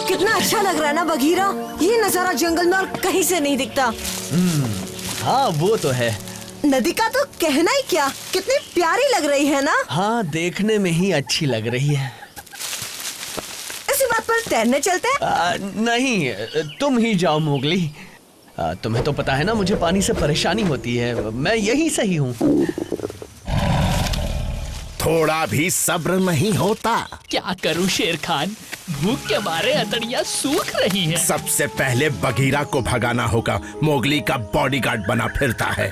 कितना अच्छा लग रहा है ना बघीरा। ये नजारा जंगल में और कहीं से नहीं दिखता। हाँ वो तो है। नदी का तो कहना ही क्या, कितनी प्यारी लग रही है ना। हाँ देखने में ही अच्छी लग रही है। इसी बात पर तैरने चलते हैं। नहीं तुम ही जाओ मोगली। तुम्हें तो पता है ना मुझे पानी से परेशानी होती है, मैं यही सही हूँ। थोड़ा भी सब्र नहीं होता। क्या करूं शेर खान, भूख के मारे अतड़ियां सूख रही हैं। सबसे पहले बघीरा को भगाना होगा, मोगली का बॉडीगार्ड बना फिरता है।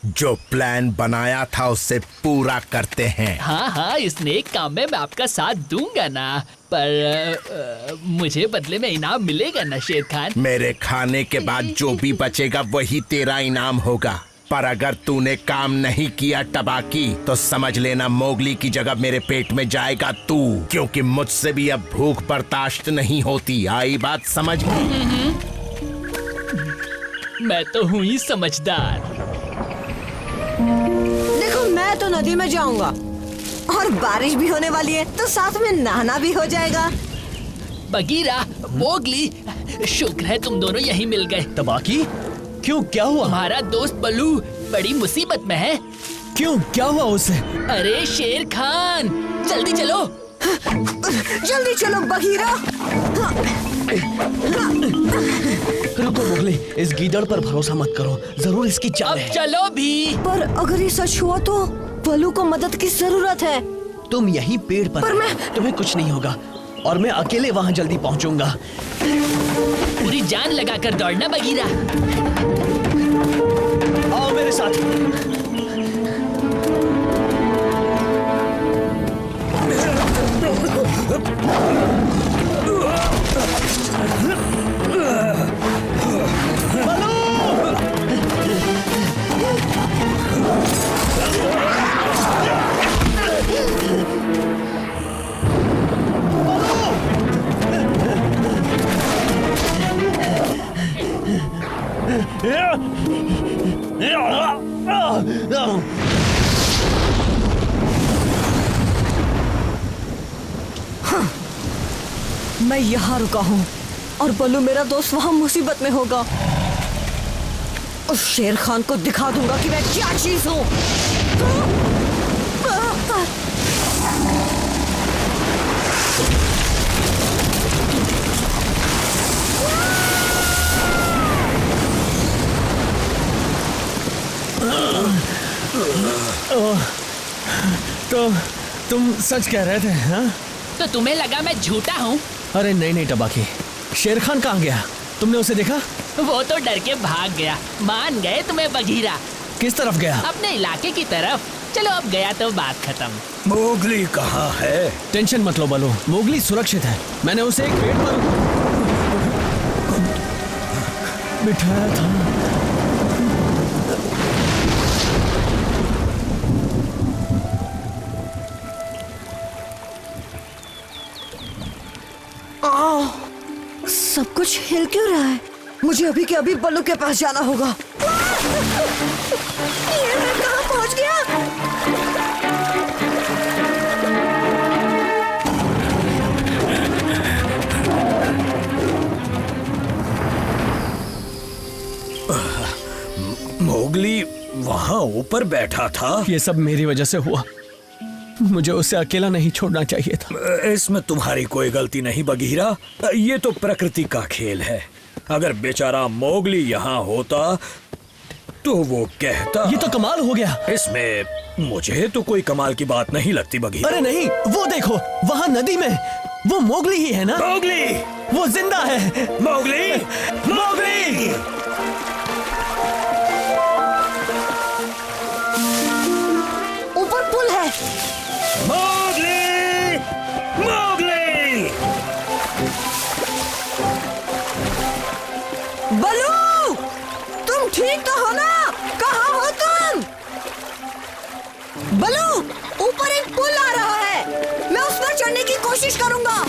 जो प्लान बनाया था उससे पूरा करते हैं। हाँ इस नेक काम में मैं आपका साथ दूंगा ना, पर मुझे बदले में इनाम मिलेगा ना शेर खान। मेरे खाने के बाद जो भी बचेगा वही तेरा इनाम होगा। पर अगर तूने काम नहीं किया टबाकी, तो समझ लेना मोगली की जगह मेरे पेट में जाएगा तू, क्योंकि मुझसे भी अब भूख बर्दाश्त नहीं होती। आई बात समझ में? मैं तो हूँ ही समझदार। देखो मैं तो नदी में जाऊंगा और बारिश भी होने वाली है, तो साथ में नहाना भी हो जाएगा। बघीरा, मोगली, शुक्र है तुम दोनों यहीं मिल गए। तबाकी क्यों, क्या हुआ? हमारा दोस्त बल्लू बड़ी मुसीबत में है। क्यों, क्या हुआ उसे? अरे शेर खान, जल्दी चलो। जल्दी चलो बघीरा। रुको मोगली, इस गीदड़ पर भरोसा मत करो, जरूर इसकी चाल अब है। चलो भी। पर अगर ये सच हुआ तो बल्लू को मदद की जरूरत है। तुम यही पेड़ पर तुम्हें कुछ नहीं होगा और मैं अकेले वहाँ जल्दी पहुँचूंगा। पूरी जान लगाकर दौड़ना बघीरा। आओ मेरे साथ। मैं यहाँ रुका हूँ और बल्लू मेरा दोस्त वहाँ मुसीबत में होगा। उस शेर खान को दिखा दूंगा कि मैं क्या चीज हूँ। तो तुम सच कह रहे थे? हाँ? तो तुम्हें लगा मैं झूठा हूँ? अरे नहीं टबाकी, शेर खान कहाँ गया? तुमने उसे देखा? वो तो डर के भाग गया। मान गए तुम्हें बघीरा। किस तरफ गया? अपने इलाके की तरफ। चलो अब गया तो बात खत्म। मोगली कहाँ है? टेंशन मत लो बल्लू, मोगली सुरक्षित है। मैंने उसे एक पेड़ पर बिठाया था। सब कुछ हिल क्यों रहा है? मुझे अभी के अभी बल्लू के पास जाना होगा। ये मैं कहाँ पहुँच गया? मोगली वहाँ ऊपर बैठा था। ये सब मेरी वजह से हुआ, मुझे उसे अकेला नहीं छोड़ना चाहिए था। इसमें तुम्हारी कोई गलती नहीं बघीरा, ये तो प्रकृति का खेल है। अगर बेचारा मोगली यहाँ होता तो वो कहता। ये तो कमाल हो गया। इसमें मुझे तो कोई कमाल की बात नहीं लगती बघीरा। अरे नहीं, वो देखो वहाँ नदी में वो मोगली ही है ना? मोगली, वो जिंदा है। Mowgli, Mowgli. ऊपर पुल है। Mowgli, Mowgli. बल्लू, तुम ठीक तो हो ना? कहाँ हो तुम? बल्लू, ऊपर एक पुल आ रहा है, मैं उस पर चढ़ने की कोशिश करूंगा।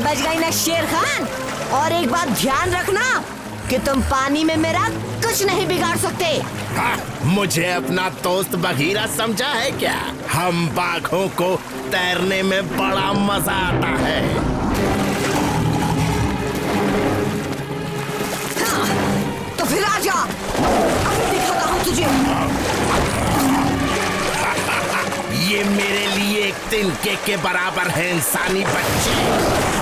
बच गई ना शेर खान। और एक बात ध्यान रखना कि तुम पानी में मेरा कुछ नहीं बिगाड़ सकते। हाँ, मुझे अपना दोस्त बघीरा समझा है क्या? हम बाघों को तैरने में बड़ा मजा आता है। हाँ, तो फिर आ जा, अभी दिखाता हूँ तुझे। ये मेरे लिए एक तिनके के बराबर है इंसानी बच्चे।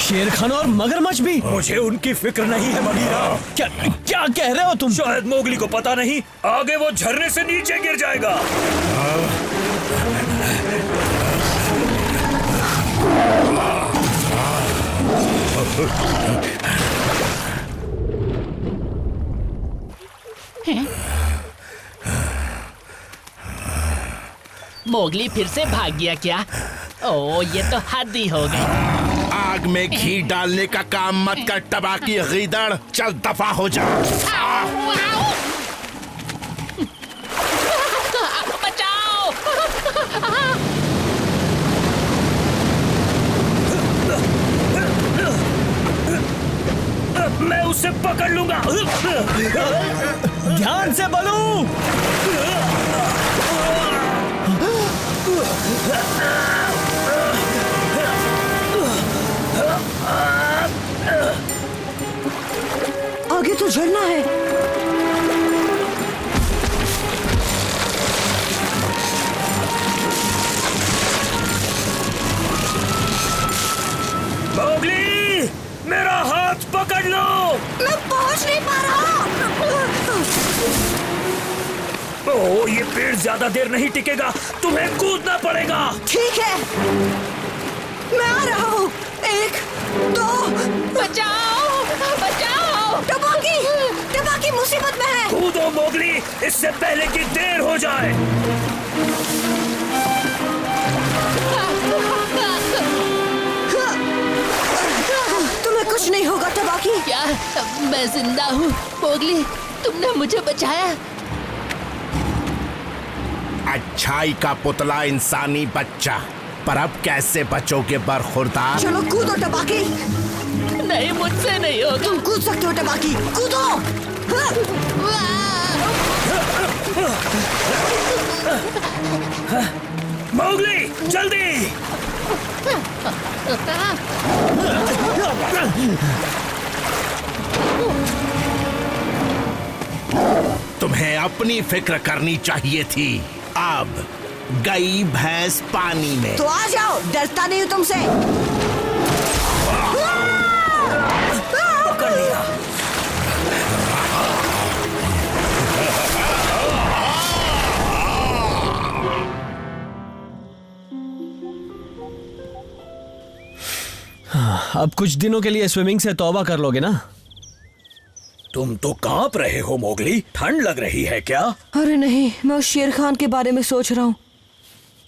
शेर खान और मगरमच्छ भी? मुझे उनकी फिक्र नहीं है बघीरा। क्या क्या कह रहे हो तुम? शायद मोगली को पता नहीं, आगे वो झरने से नीचे गिर जाएगा। मोगली फिर से भाग गया क्या? ओ, ये तो हद ही हो गई। आग में घी डालने का काम मत कर टबाकी गीदड़, चल दफा हो जा। बचाओ! मैं उसे पकड़ लूंगा। ध्यान से बलू। आगे तो झरना है। मोगली, मेरा हाथ पकड़ लो। मैं पहुंच नहीं पा रहा। ओ, ये पेड़ ज्यादा देर नहीं टिकेगा, तुम्हें कूदना पड़ेगा। ठीक है, मैं आ रहा हूँ। 1 2 बचाओ! बचाओ! टबाकी, टबाकी मुसीबत में है। कूदो मोगली, इससे पहले कि देर हो जाए। तुम्हें कुछ नहीं होगा टबाकी। क्या मैं जिंदा हूँ? मोगली, तुमने मुझे बचाया। अच्छाई का पुतला इंसानी बच्चा, पर अब कैसे बचोगे बरखुरदार? चलो कूदो टबाकी। नहीं, मुझसे नहीं होगा। तुम कूद सकते हो टबाकी, कूदो। मोगली, जल्दी। तुम्हें अपनी फिक्र करनी चाहिए थी। अब गई भैंस पानी में। तो आ जाओ, डरता नहीं हूँ तुमसे। पकड़ लिया। अब कुछ दिनों के लिए स्विमिंग से तौबा कर लोगे ना? तुम तो कांप रहे हो मोगली, ठंड लग रही है क्या? अरे नहीं, मैं उस शेर खान के बारे में सोच रहा हूँ।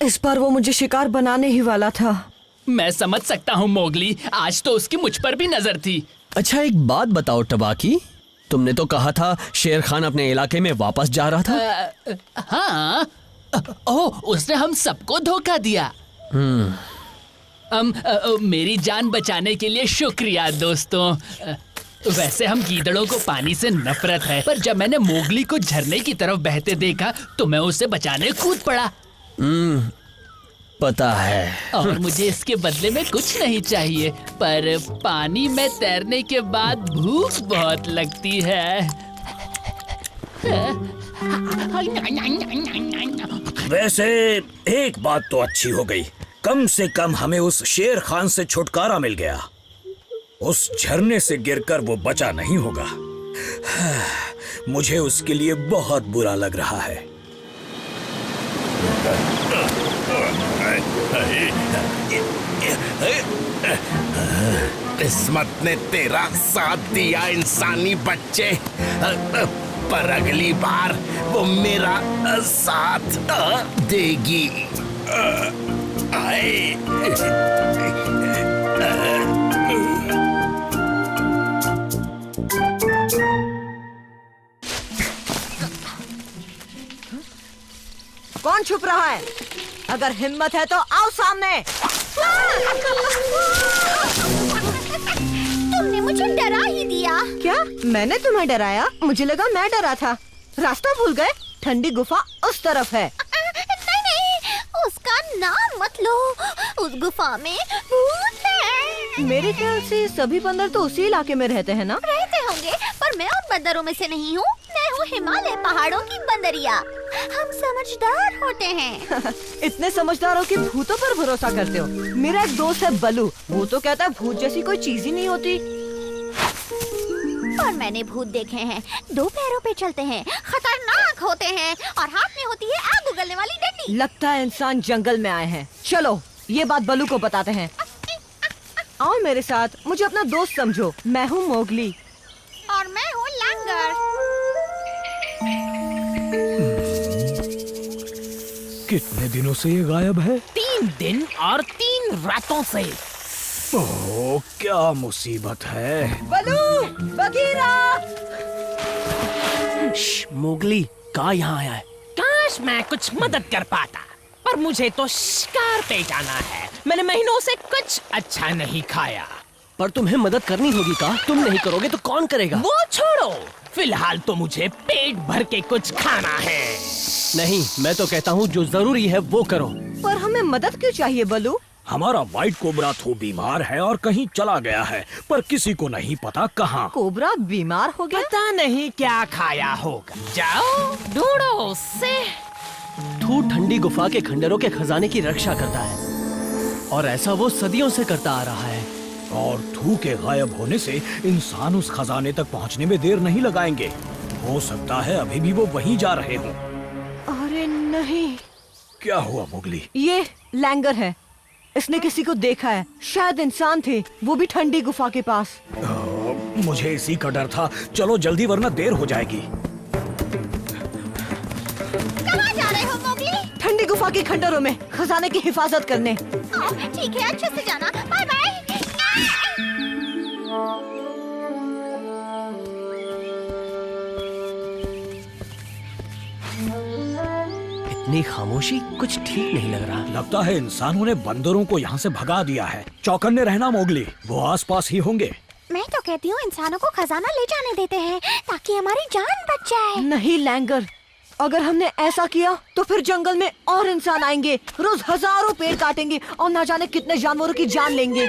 इस बार वो मुझे शिकार बनाने ही वाला था। मैं समझ सकता हूँ मोगली, आज तो उसकी मुझ पर भी नजर थी। अच्छा एक बात बताओ टबाकी, तुमने तो कहा था शेर खान अपने इलाके में वापस जा रहा था। हाँ, ओह, उसने हम सबको धोखा दिया। मेरी जान बचाने के लिए शुक्रिया दोस्तों। वैसे हम गीदड़ों को पानी से नफरत है, पर जब मैंने मोगली को झरने की तरफ बहते देखा तो मैं उसे बचाने कूद पड़ा। पता है। और मुझे इसके बदले में कुछ नहीं चाहिए, पर पानी में तैरने के बाद भूख बहुत लगती है। वैसे एक बात तो अच्छी हो गई, कम से कम हमें उस शेर खान से छुटकारा मिल गया। उस झरने से गिरकर वो बचा नहीं होगा। मुझे उसके लिए बहुत बुरा लग रहा है। किस्मत ने तेरा साथ दिया इंसानी बच्चे, पर अगली बार वो मेरा साथ देगी। कौन छुप रहा है? अगर हिम्मत है तो आओ सामने। तुमने मुझे डरा ही दिया। क्या मैंने तुम्हें डराया? मुझे लगा मैं डरा था। रास्ता भूल गए? ठंडी गुफा उस तरफ है। नहीं, उसका नाम मत लो। उस गुफा में भूत है। मेरे ख्याल से सभी बंदर तो उसी इलाके में रहते हैं ना? रहते होंगे, पर मैं उन बंदरों में से नहीं हूँ। मैं हूँ हिमालय पहाड़ों की बंदरिया। हम समझदार होते हैं। इतने समझदार हो कि भूतों पर भरोसा करते हो। मेरा एक दोस्त है बलू, वो तो कहता है भूत जैसी कोई चीज ही नहीं होती। और मैंने भूत देखे हैं, 2 पैरों पे चलते हैं, खतरनाक होते हैं और हाथ में होती है आग उगलने वाली डंडी। लगता है इंसान जंगल में आए हैं। चलो ये बात बलू को बताते हैं। आओ मेरे साथ, मुझे अपना दोस्त समझो। मैं हूँ मोगली। और मैं हूँ लैंगर। कितने दिनों से ये गायब है? 3 दिन और 3 रातों से। ओह, क्या मुसीबत है। बलू, बगीरा। मोगली कहाँ यहाँ आया है? काश मैं कुछ मदद कर पाता, पर मुझे तो शिकार पे जाना है। मैंने महीनों से कुछ अच्छा नहीं खाया। पर तुम्हें मदद करनी होगी का? तुम नहीं करोगे तो कौन करेगा? वो छोड़ो, फिलहाल तो मुझे पेट भर के कुछ खाना है। नहीं, मैं तो कहता हूँ जो जरूरी है वो करो। पर हमें मदद क्यों चाहिए बलू? हमारा व्हाइट कोबरा तो बीमार है और कहीं चला गया है, पर किसी को नहीं पता कहाँ। कोबरा बीमार हो गया? पता नहीं क्या खाया होगा। जाओ ढूंढो उससे। थू ठंडी गुफा के खंडरों के खजाने की रक्षा करता है और ऐसा वो सदियों से करता आ रहा है। और थू के गायब होने से इंसान उस खजाने तक पहुंचने में देर नहीं लगाएंगे। हो सकता है अभी भी वो वहीं जा रहे हों। अरे नहीं। क्या हुआ मोगली? ये लैंगर है। इसने किसी को देखा है। शायद इंसान थे, वो भी ठंडी गुफा के पास। मुझे इसी का डर था। चलो जल्दी वरना देर हो जाएगी। कहाँ जा रहे हो मोगली? ठंडी गुफा के खंडरों में खजाने की हिफाजत करने। ठीक है, अच्छे से जाना। Bye bye. इतनी खामोशी कुछ ठीक नहीं लग रहा। लगता है इंसानों ने बंदरों को यहाँ से भगा दिया है। चौकन्ने रहना मोगली, वो आसपास ही होंगे। मैं तो कहती हूँ इंसानों को खजाना ले जाने देते हैं ताकि हमारी जान बच जाए। नहीं लैंगर, अगर हमने ऐसा किया तो फिर जंगल में और इंसान आएंगे, रोज हजारों पेड़ काटेंगे और ना जाने कितने जानवरों की जान लेंगे।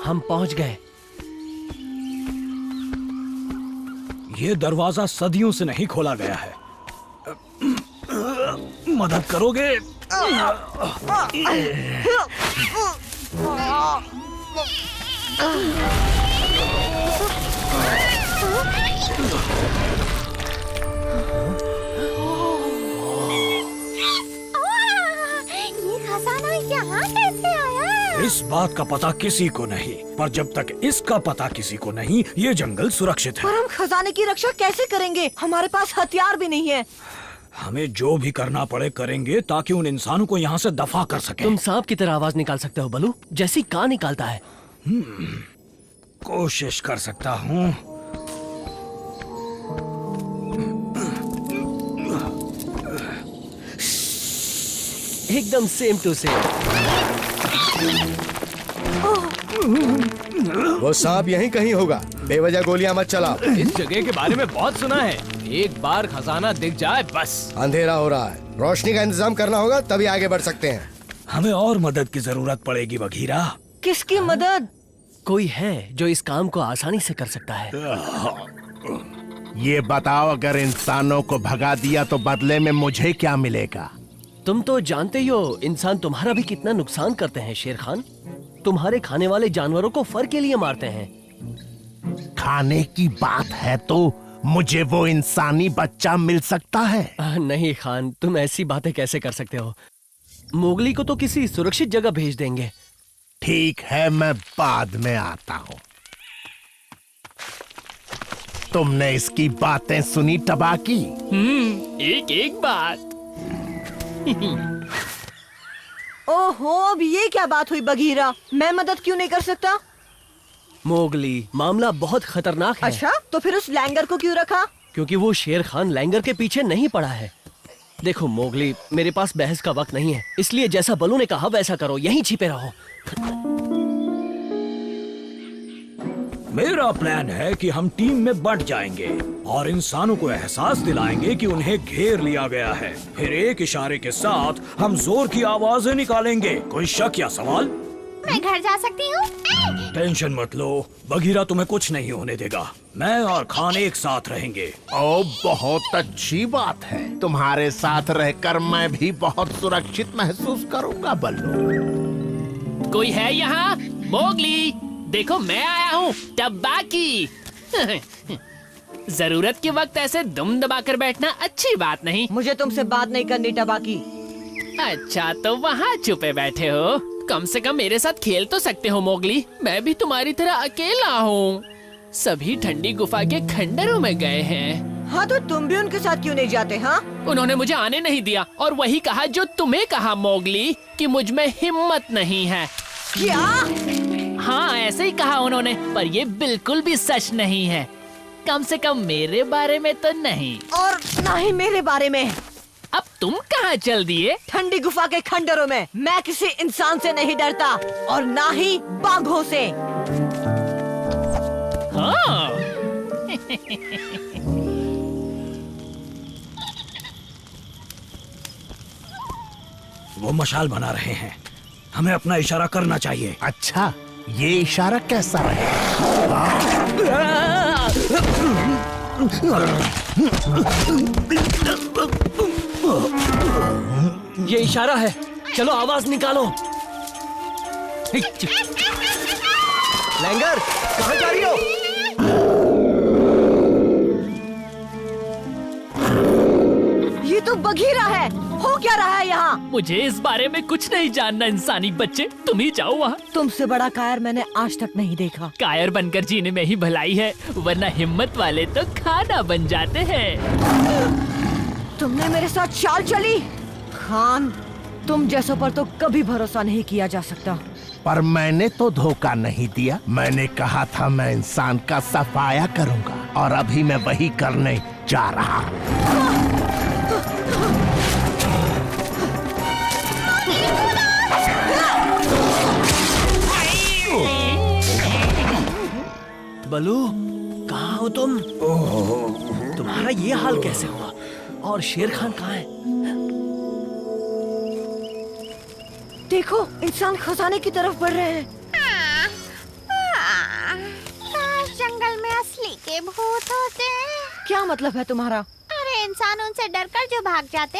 हम पहुंच गए। ये दरवाजा सदियों से नहीं खोला गया है। मदद करोगे? ये खजाना यहाँ कैसे आया? इस बात का पता किसी को नहीं, पर जब तक इसका पता किसी को नहीं, ये जंगल सुरक्षित है। पर हम खजाने की रक्षा कैसे करेंगे? हमारे पास हथियार भी नहीं है। हमें जो भी करना पड़े करेंगे ताकि उन इंसानों को यहाँ से दफा कर सके। तुम सांप की तरह आवाज निकाल सकते हो बलू, जैसी कान निकालता है। कोशिश कर सकता हूँ। एकदम सेम टू सेम। वो सांप यहीं कहीं होगा। बेवजह गोलियां मत चलाओ। इस जगह के बारे में बहुत सुना है। एक बार खजाना दिख जाए बस। अंधेरा हो रहा है, रोशनी का इंतजाम करना होगा, तभी आगे बढ़ सकते हैं। हमें और मदद की जरूरत पड़ेगी बघीरा। किसकी मदद? कोई है जो इस काम को आसानी से कर सकता है। ये बताओ, अगर इंसानों को भगा दिया तो बदले में मुझे क्या मिलेगा? तुम तो जानते ही हो इंसान तुम्हारा भी कितना नुकसान करते हैं शेर खान। तुम्हारे खाने वाले जानवरों को फर के लिए मारते हैं। खाने की बात है तो मुझे वो इंसानी बच्चा मिल सकता है? नहीं खान, तुम ऐसी बातें कैसे कर सकते हो? मोगली को तो किसी सुरक्षित जगह भेज देंगे। ठीक है, मैं बाद में आता हूँ। तुमने इसकी बातें सुनी टबाकी? एक एक बात। ओहो, अब ये क्या बात हुई बघीरा? मैं मदद क्यों नहीं कर सकता? मोगली, मामला बहुत खतरनाक है। अच्छा, तो फिर उस लैंगर को क्यों रखा? क्योंकि वो शेर खान लैंगर के पीछे नहीं पड़ा है। देखो मोगली, मेरे पास बहस का वक्त नहीं है, इसलिए जैसा बलू ने कहा वैसा करो, यहीं छिपे रहो। मेरा प्लान है कि हम टीम में बंट जाएंगे और इंसानों को एहसास दिलाएंगे कि उन्हें घेर लिया गया है। फिर एक इशारे के साथ हम जोर की आवाजें निकालेंगे। कोई शक या सवाल? मैं घर जा सकती हूँ? टेंशन मत लो, बगीरा तुम्हें कुछ नहीं होने देगा। मैं और खान एक साथ रहेंगे। ओ, बहुत अच्छी बात है। तुम्हारे साथ रहकर मैं भी बहुत सुरक्षित महसूस करूंगा बल्लू। कोई है यहाँ? मोगली, देखो मैं आया हूँ, टबाकी। जरूरत के वक्त ऐसे दुम दबाकर बैठना अच्छी बात नहीं। मुझे तुमसे बात नहीं करनी टबाकी। अच्छा, तो वहाँ छुपे बैठे हो। कम से कम मेरे साथ खेल तो सकते हो मोगली। मैं भी तुम्हारी तरह अकेला हूँ। सभी ठंडी गुफा के खंडरों में गए हैं। हाँ, तो तुम भी उनके साथ क्यों नहीं जाते? हाँ, उन्होंने मुझे आने नहीं दिया और वही कहा जो तुम्हें कहा मोगली, कि मुझ में हिम्मत नहीं है। क्या? हाँ, ऐसे ही कहा उन्होंने, पर ये बिल्कुल भी सच नहीं है। कम से कम मेरे बारे में तो नहीं। और ना ही मेरे बारे में। अब तुम कहाँ चल दिए? ठंडी गुफा के खंडरों में। मैं किसी इंसान से नहीं डरता और ना ही बाघों से। हाँ। वो मशाल बना रहे हैं, हमें अपना इशारा करना चाहिए। अच्छा, ये इशारा कैसा है? ये इशारा है, चलो आवाज निकालो। लैंगर, कहाँ जा रही हो? ये तो बघीरा है। हो क्या रहा है यहाँ? मुझे इस बारे में कुछ नहीं जानना इंसानी बच्चे, तुम ही जाओ वहाँ। तुमसे बड़ा कायर मैंने आज तक नहीं देखा। कायर बनकर जीने में ही भलाई है, वरना हिम्मत वाले तो खाना बन जाते हैं। तुमने मेरे साथ चाल चली। खान, तुम जैसों पर तो कभी भरोसा नहीं किया जा सकता। पर मैंने तो धोखा नहीं दिया। मैंने कहा था मैं इंसान का सफाया करूंगा और अभी मैं वही करने जा रहा हूँ। बलू, कहाँ हो तुम? तुम्हारा ये हाल कैसे हुआ? और शेर खान कहाँ है? देखो, इंसान खजाने की तरफ बढ़ रहे हैं। काश जंगल में असली के भूत होते। क्या मतलब है तुम्हारा? अरे इंसान उनसे डरकर जो भाग जाते।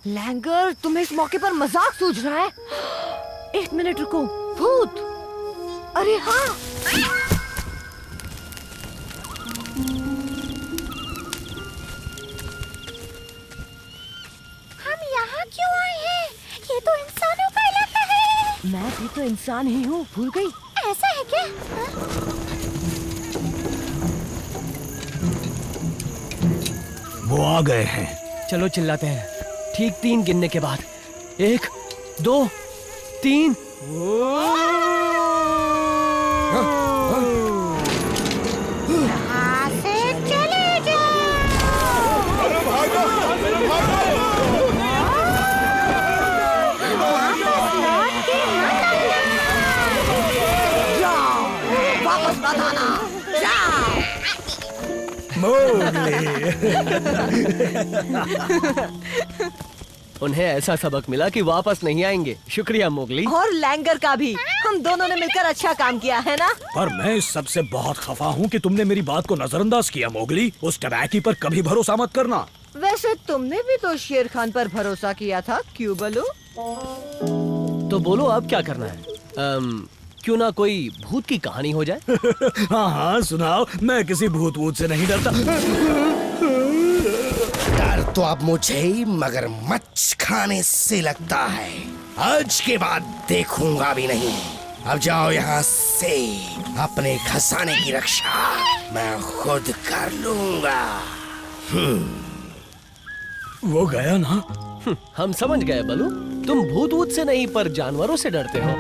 लैंगर, तुम्हें इस मौके पर मजाक सूझ रहा है? एक मिनट रुको। भूत? अरे हाँ, हम यहाँ क्यों आए हैं? ये तो इंसानों का इलाका है। मैं भी तो इंसान ही हूँ, भूल गई? ऐसा है क्या? वो आ गए हैं। चलो चिल्लाते हैं, ठीक 3 गिनने के बाद। 1, 2, 3। यहाँ से चले जाओ। जाओ, वापस मत आना। जाओ। उन्हें ऐसा सबक मिला कि वापस नहीं आएंगे। शुक्रिया मोगली। और लैंगर का भी। हम दोनों ने मिलकर अच्छा काम किया है ना? पर मैं इस सबसे बहुत खफा हूँ कि तुमने मेरी बात को नजरअंदाज किया। मोगली, उस टबैकी पर कभी भरोसा मत करना। वैसे तुमने भी तो शेर खान पर भरोसा किया था, क्यों बलू? तो बोलो अब क्या करना है? क्यों ना कोई भूत की कहानी हो जाए? हाँ हाँ सुनाओ, मैं किसी भूत वूत से नहीं डरता। डर तो अब मुझे ही मगरमच्छ खाने से लगता है। आज के बाद देखूंगा भी नहीं। अब जाओ यहाँ से। अपने खजाने की रक्षा मैं खुद कर लूंगा। वो गया ना? हम समझ गए बलू, तुम भूत वूत से नहीं पर जानवरों से डरते हो।